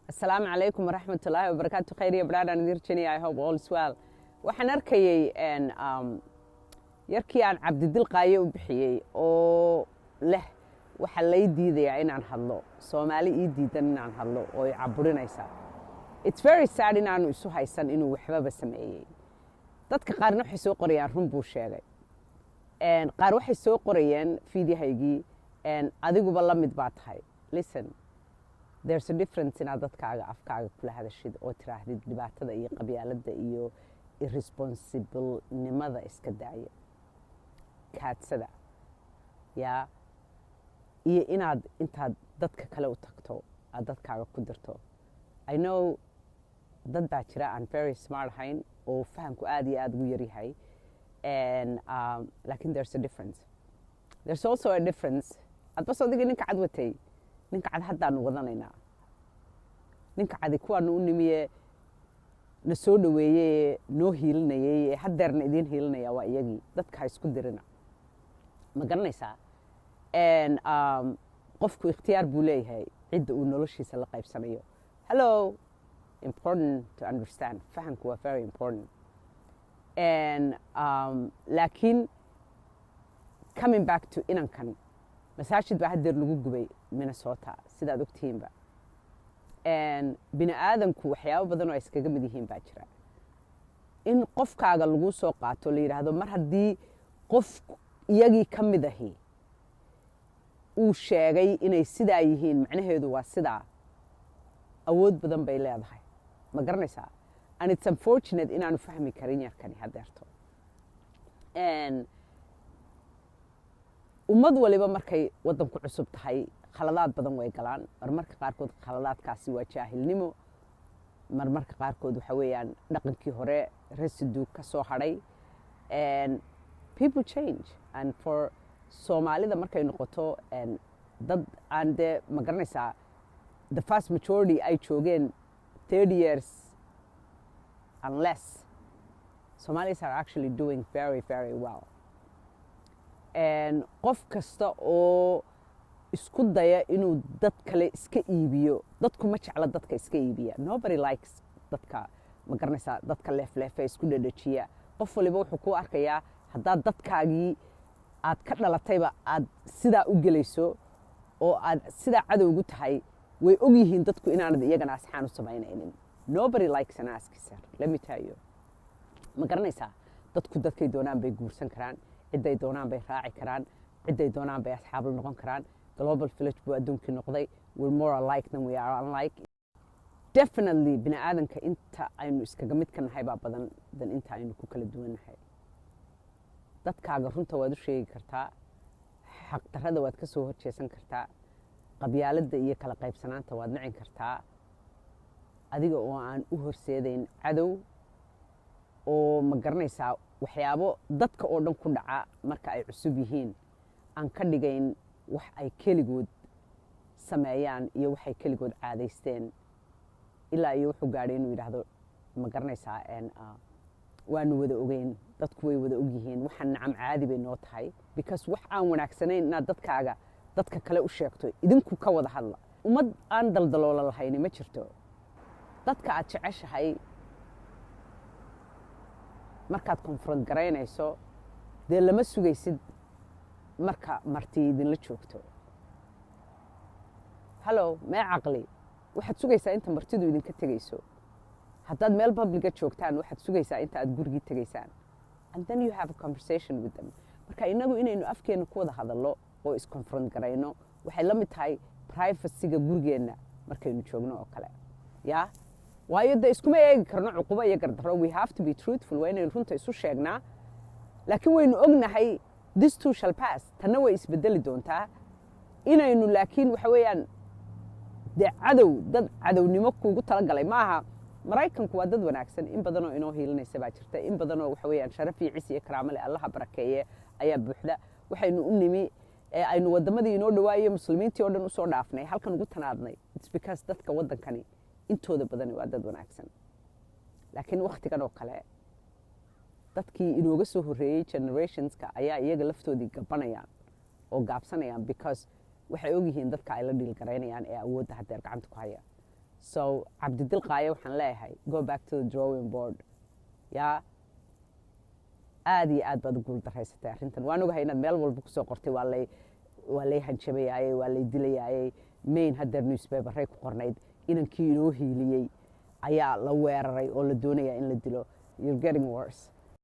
Assalamu alaikum warahmatullahi wabarakatuh. Khayr iyo baraan aan dirjini. I hope all is well. Waxaan arkayay yarkii aan Cabdidil Qaayo u bixiyay oo leh waxa lay diidayaa inaan hadlo. Soomaali ii diidan inaan hadlo oo ay caburinaysa. It's very sad inaanu isu haysan inuu waxba sameeyay. Dadka qaarna waxay soo qorayaan run buu sheegay. Qaar waxay soo qorayeen fiidiyahaygii adiguba la mid baa tahay. Listen. There's a difference in dadkaaga afkaaga kula hadashid oo tiraahdid dhibaatada iyo qabyaaladda iyo irresponsible nimada iska daaya kaadsada yaa iyo inaad intaad dadka kale u tagto aad dadkaaga ku dirto. I know dad baa jira aan very smart ahayn oo fahamku aad iyo aad ugu yaryahay laakiin there's a difference. There's also a difference adba sodiga ninka cad watay ninka cad haddaanu wadanaynaa ninka cadi kuwaanu u nimiye na soo dhaweeyey noo hiilinayay haddeerna idiin hiilinaya waa iyagii dadka ha isku dirina ma garanaysaa qofku ikhtiyaar buu leeyahay cidda uu noloshiisa la qaybsanayo. Hello, important to understand. Fahamku waa very important. Laakiin coming back to inankan masaajid baa haddeer lagu gubay Minnesota sidaad ogtihiinba. Bini aadamku waxyaabo badan oo ay iskaga mid yihiin baa jira. In qofkaaga lagu soo qaato la yiraahdo mar haddii qof iyagii ka mid ahi uu sheegay inay sidaa yihiin macnaheedu waa sidaa awood badan bay leedahay. Ma garanaysaa? And it's unfortunate inaanu fahmi karin yarkani haddeerto. ummad waliba markay wadanku cusub tahay khaladaad badan way galaan marmarka qaarkood khaladaadkaasi waa jaahilnimo marmarka qaarkood waxa weeyaan dhaqankii hore residue ka soo hadhay people change and for Soomaalida markay noqoto dad aan de ma garanaysaa the vast majority ay joogeen 30 years and less Somalis are actually doing very very well. Qof kasta oo isku daya inuu dad kale iska iibiyo dadku ma jecla dadka iska iibiya. Nobody likes dadka ma garanaysaa dadka leefleefa isku dhadhajiya. Qof waliba wuxuu ku arkayaa haddaad dadkaagii aad ka dhalatayba aad sidaa u gelayso oo aad sidaa cadow ugu tahay way og yihiin dadku inaanad iyagana asxaan u samaynaynin. Nobody likes an ass kisser, let me tell you. ma garanaysaa dadku dadkay doonaan bay guursan karaan ciday doonaan bay raaci karaan ciday doonaan bay asxaab noqon karaan. Global village buu adduunkii noqday. We're more alike than we are unlike. Definitely bini aadanka inta aynu iskaga mid ka nahay baa badan dan inta aynu ku kala duwanahay. Dadkaaga runta waad u sheegi kartaa xaq darrada waad ka soo horjeesan kartaa qabyaaladda iyo kala qaybsanaanta waad nicin kartaa adiga oo aan u horseedayn cadow oo ma garanaysaa waxyaabo dadka oo dhan ku dhaca marka ay cusub yihiin aan ka dhigayn wax ay keligood sameeyaan iyo waxay keligood caadaysteen ilaa iyo wuxuu gaadhay inuu yidhaahdo ma garanaysaa waanu wada ogeyn dadku way wada og yihiin waxaan nacam caadi bay noo tahay because wax aan wanaagsanayn inaad dadka kale u sheegto idinku ka wada hadla. ummad aan daldaloola lahayni ma jirto. dadka aad jeceshahay markaad confront garaynayso dee lama sugaysid marka marti idinla joogto. Hello, mee caqli waxaad sugaysaa inta martidu idinka tegayso. haddaad meel publica joogtaan waxaad sugaysaa inta aad gurigii tegaysaan and then you have a conversation with them. marka inagu inaynu afkeena ku wada hadallo oo is-confront garayno waxay la mid tahay privacyga gurigeenna markaynu joogno oo kale yaa waayo de iskuma eegi karno cuqubo iyo gardarro. We have to be truthful waa inaynu runta isu sheegnaa laakiin waynu ognahay this too shall pass. tanna way isbedeli doontaa inaynu laakiin waxa weeyaan de dad cadownimo kuugu talagalay maaha. Maraykanku waa dad wanaagsan in badanoo inoo hiilinaysa baa jirta in badanoo waxa weeyaan sharaf iyo ciis iyo karaamo leh allaha barakeeye ayaa buuxda. waxaynu u nimi aynu wadamadii inoo dhawaayo muslimiintii oo dhan u soo dhaafnay halkan ugu tanaadnay. It's because dadka wadankani intooda badan waa dad wanaagsan laakiin waqtigan oo kale dadkii inooga soo horreeyay generationska ayaa iyaga laftoodii gabanayaan oo gaabsanayaan because waxay og yihiin dadka ay la dhiil garaynayaan ee awoodda haddeer gacanta ku haya. so cabdidilqaayo waxaan leeyahay go back to the drawing board yaa aad iyo aad baad u guul daraysatay arrintan waan ogahay inaad meel walba kusoo qortay waa lay hanjabayaayey waa lay dilayaayey main haddeer newspaperay ku qornayd inankii inoo hiiliyey ayaa la weeraray oo la doonayaa in la dilo you're getting worse